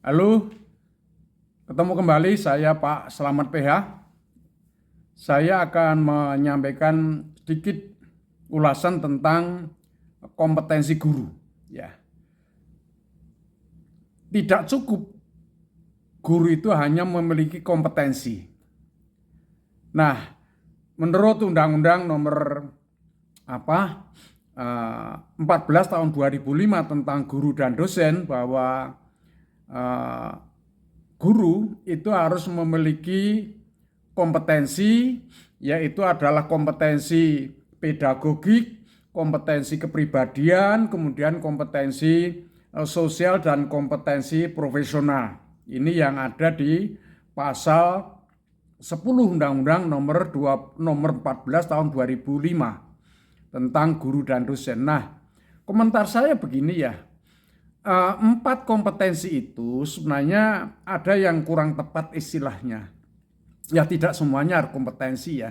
Halo, ketemu kembali saya Pak Slamet PH. Saya akan menyampaikan sedikit ulasan tentang kompetensi guru. Ya, tidak cukup guru itu hanya memiliki kompetensi. Nah, menurut Undang-Undang Nomor 14 tahun 2005 tentang guru dan dosen bahwa eh, guru itu harus memiliki kompetensi, yaitu adalah kompetensi pedagogik, kompetensi kepribadian, kemudian kompetensi sosial dan kompetensi profesional. Ini yang ada di pasal 10 Undang-Undang nomor 14 tahun 2005 tentang guru dan dosen. Nah, komentar saya begini ya. Empat kompetensi itu sebenarnya ada yang kurang tepat istilahnya. Ya tidak semuanya harus kompetensi ya.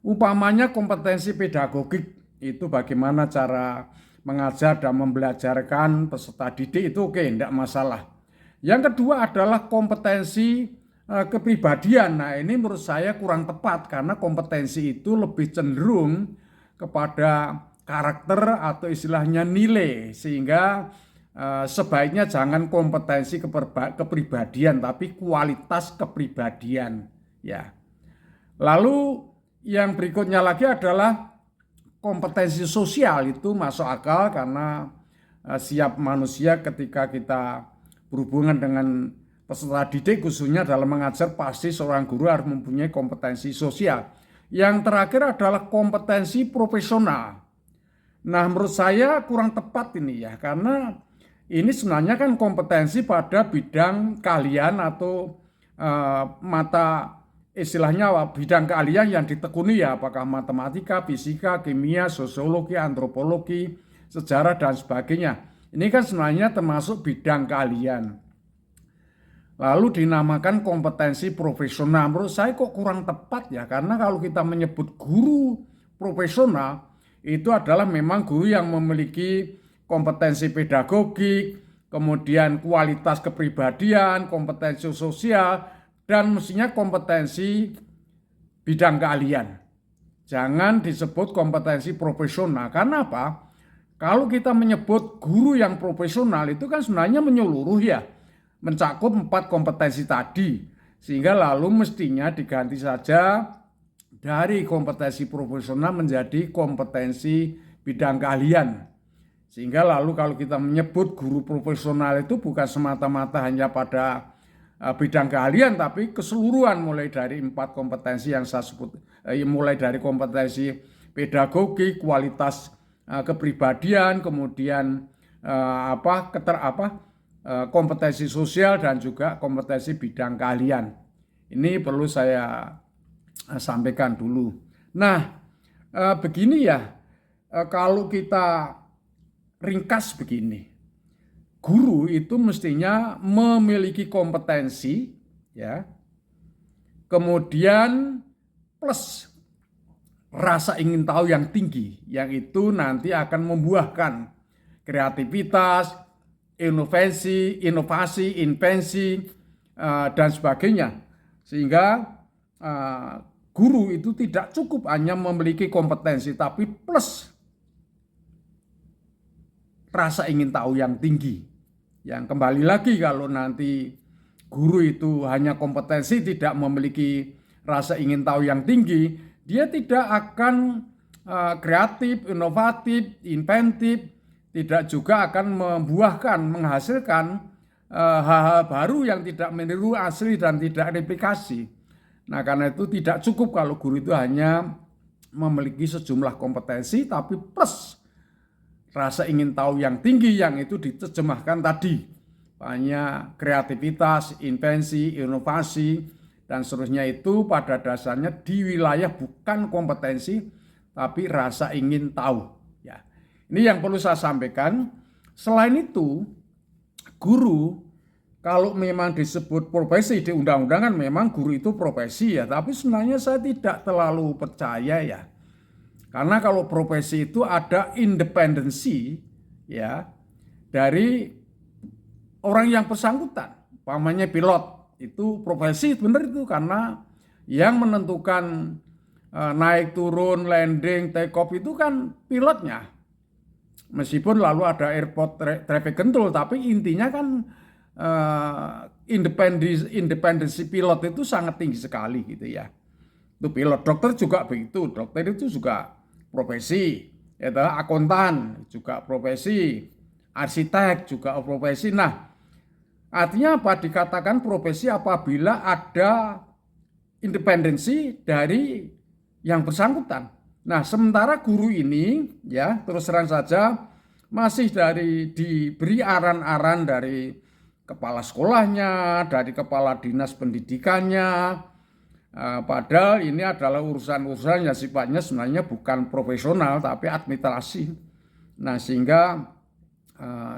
Umpamanya kompetensi pedagogik itu bagaimana cara mengajar dan membelajarkan peserta didik itu oke, tidak masalah. Yang kedua adalah kompetensi kepribadian. Nah ini menurut saya kurang tepat karena kompetensi itu lebih cenderung kepada karakter atau istilahnya nilai, sehingga sebaiknya jangan kompetensi kepribadian tapi kualitas kepribadian ya. Lalu yang berikutnya lagi adalah kompetensi sosial, itu masuk akal karena siap manusia ketika kita berhubungan dengan peserta didik khususnya dalam mengajar pasti seorang guru harus mempunyai kompetensi sosial. Yang terakhir adalah kompetensi profesional. Nah menurut saya kurang tepat ini ya, karena ini sebenarnya kan kompetensi pada bidang keahlian atau mata istilahnya bidang keahlian yang ditekuni ya, apakah matematika, fisika, kimia, sosiologi, antropologi, sejarah dan sebagainya. Ini kan sebenarnya termasuk bidang keahlian. Lalu dinamakan kompetensi profesional. Menurut saya kok kurang tepat ya, karena kalau kita menyebut guru profesional itu adalah memang guru yang memiliki kompetensi pedagogik, kemudian kualitas kepribadian, kompetensi sosial, dan mestinya kompetensi bidang keahlian. Jangan disebut kompetensi profesional. Karena apa? Kalau kita menyebut guru yang profesional itu kan sebenarnya menyeluruh ya, mencakup 4 kompetensi tadi, sehingga lalu mestinya diganti saja dari kompetensi profesional menjadi kompetensi bidang keahlian. Sehingga lalu kalau kita menyebut guru profesional itu bukan semata-mata hanya pada bidang keahlian, tapi keseluruhan mulai dari 4 kompetensi yang saya sebut, mulai dari kompetensi pedagogi, kualitas kepribadian, kemudian kompetensi sosial dan juga kompetensi bidang keahlian. Ini perlu saya sampaikan dulu. Nah, begini ya, kalau kita ringkas begini, guru itu mestinya memiliki kompetensi, ya, kemudian plus rasa ingin tahu yang tinggi, yang itu nanti akan membuahkan kreativitas, inovasi, invensi, dan sebagainya. Sehingga guru itu tidak cukup hanya memiliki kompetensi, tapi plus rasa ingin tahu yang tinggi. Yang kembali lagi kalau nanti guru itu hanya kompetensi, tidak memiliki rasa ingin tahu yang tinggi, dia tidak akan kreatif, inovatif, inventif, tidak juga akan membuahkan, menghasilkan hal-hal baru yang tidak meniru asli dan tidak replikasi. Nah karena itu tidak cukup kalau guru itu hanya memiliki sejumlah kompetensi, tapi plus rasa ingin tahu yang tinggi yang itu diterjemahkan tadi. Banyak kreativitas, invensi, inovasi, dan seterusnya itu pada dasarnya di wilayah bukan kompetensi, tapi rasa ingin tahu. Ya. Ini yang perlu saya sampaikan. Selain itu, guru kalau memang disebut profesi di undang-undang kan memang guru itu profesi ya, tapi sebenarnya saya tidak terlalu percaya ya. Karena kalau profesi itu ada independensi ya dari orang yang bersangkutan. pamannya pilot. Itu profesi benar itu, karena yang menentukan naik turun, landing, take off itu kan pilotnya. Meskipun lalu ada airport traffic control, tapi intinya kan independensi pilot itu sangat tinggi sekali gitu ya. Itu pilot. Dokter juga begitu. Dokter itu juga profesi. Ya, akuntan juga profesi. Arsitek juga profesi. Nah, artinya apa? Dikatakan profesi apabila ada independensi dari yang bersangkutan. Nah, sementara guru ini ya terus terang saja masih diberi aran-aran dari kepala sekolahnya, dari kepala dinas pendidikannya. Padahal ini adalah urusan-urusan yang sifatnya sebenarnya bukan profesional tapi administrasi. Nah, sehingga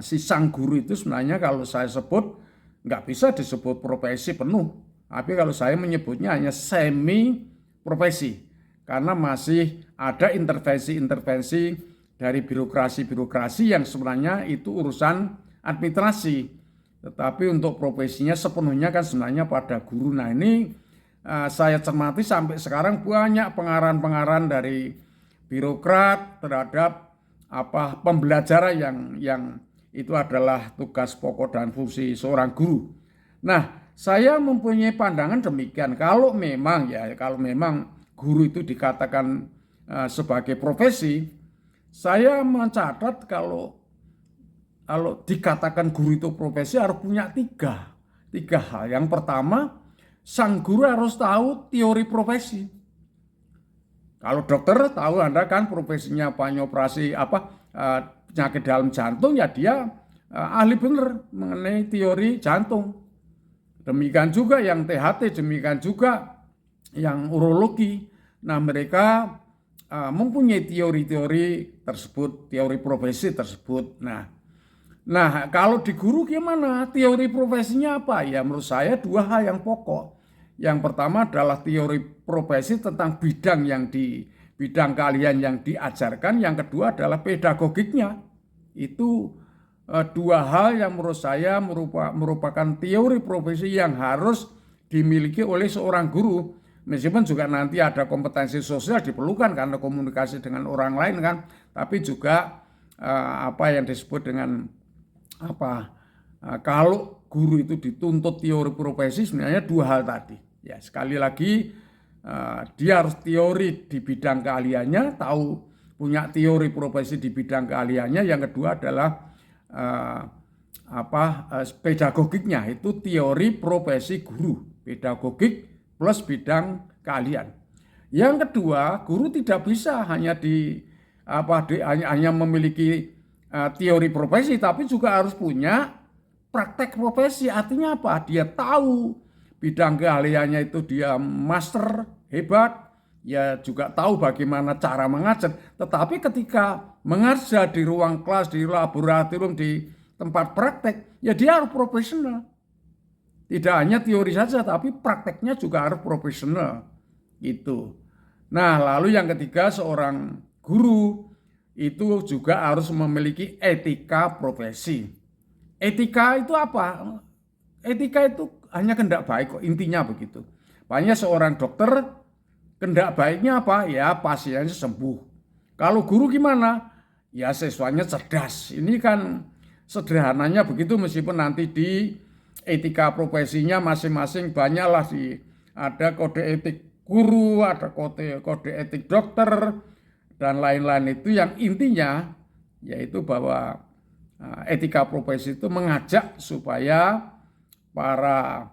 si sang guru itu sebenarnya kalau saya sebut nggak bisa disebut profesi penuh. Tapi kalau saya menyebutnya hanya semi profesi. Karena masih ada intervensi-intervensi dari birokrasi-birokrasi yang sebenarnya itu urusan administrasi. Tetapi untuk profesinya sepenuhnya kan sebenarnya pada guru. Nah, ini saya cermati sampai sekarang banyak pengarahan-pengarahan dari birokrat terhadap pembelajaran yang itu adalah tugas pokok dan fungsi seorang guru. Nah, saya mempunyai pandangan demikian. Kalau memang guru itu dikatakan sebagai profesi, saya mencatat kalau dikatakan guru itu profesi harus punya tiga hal. Yang pertama, sang guru harus tahu teori profesi. Kalau dokter tahu Anda kan profesinya operasi penyakit dalam jantung, ya dia ahli benar mengenai teori jantung. Demikian juga yang THT, demikian juga yang urologi. Nah, mereka mempunyai teori-teori tersebut, teori profesi tersebut. Nah, kalau di guru gimana? Teori profesinya apa? Ya, menurut saya dua hal yang pokok. Yang pertama adalah teori profesi tentang bidang keahlian yang diajarkan. Yang kedua adalah pedagogiknya. Itu dua hal yang menurut saya merupakan teori profesi yang harus dimiliki oleh seorang guru. Meskipun juga nanti ada kompetensi sosial diperlukan karena komunikasi dengan orang lain kan, tapi juga yang disebut dengan kalau guru itu dituntut teori profesi sebenarnya dua hal tadi. Ya, sekali lagi dia harus teori di bidang keahliannya, tahu punya teori profesi di bidang keahliannya. Yang kedua adalah pedagogiknya, itu teori profesi guru, pedagogik plus bidang keahlian. Yang kedua, guru tidak bisa hanya hanya memiliki teori profesi, tapi juga harus punya praktek profesi. Artinya apa? Dia tahu bidang keahliannya itu, dia master hebat, ya juga tahu bagaimana cara mengajar. Tetapi ketika mengajar di ruang kelas, di laboratorium, di tempat praktek, ya dia harus profesional. Tidak hanya teori saja, tapi prakteknya juga harus profesional. Itu. Nah, lalu yang ketiga, seorang guru itu juga harus memiliki etika profesi. Etika itu apa? Etika itu hanya kehendak baik kok, intinya begitu. Banyak seorang dokter, kehendak baiknya apa? Ya pasiennya sembuh. Kalau guru gimana? Ya siswanya cerdas. Ini kan sederhananya begitu, meskipun nanti di etika profesinya masing-masing banyaklah ada kode etik guru, ada kode etik dokter, dan lain-lain. Itu yang intinya yaitu bahwa etika profesi itu mengajak supaya para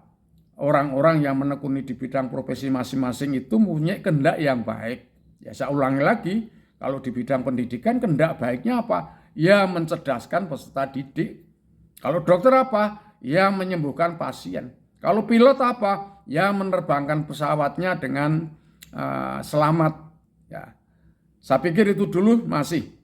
orang-orang yang menekuni di bidang profesi masing-masing itu mempunyai kehendak yang baik. Ya, saya ulangi lagi, kalau di bidang pendidikan kehendak baiknya apa? Ya mencerdaskan peserta didik. Kalau dokter apa? Ya menyembuhkan pasien. Kalau pilot apa? Ya menerbangkan pesawatnya dengan selamat. Ya, saya pikir itu dulu masih.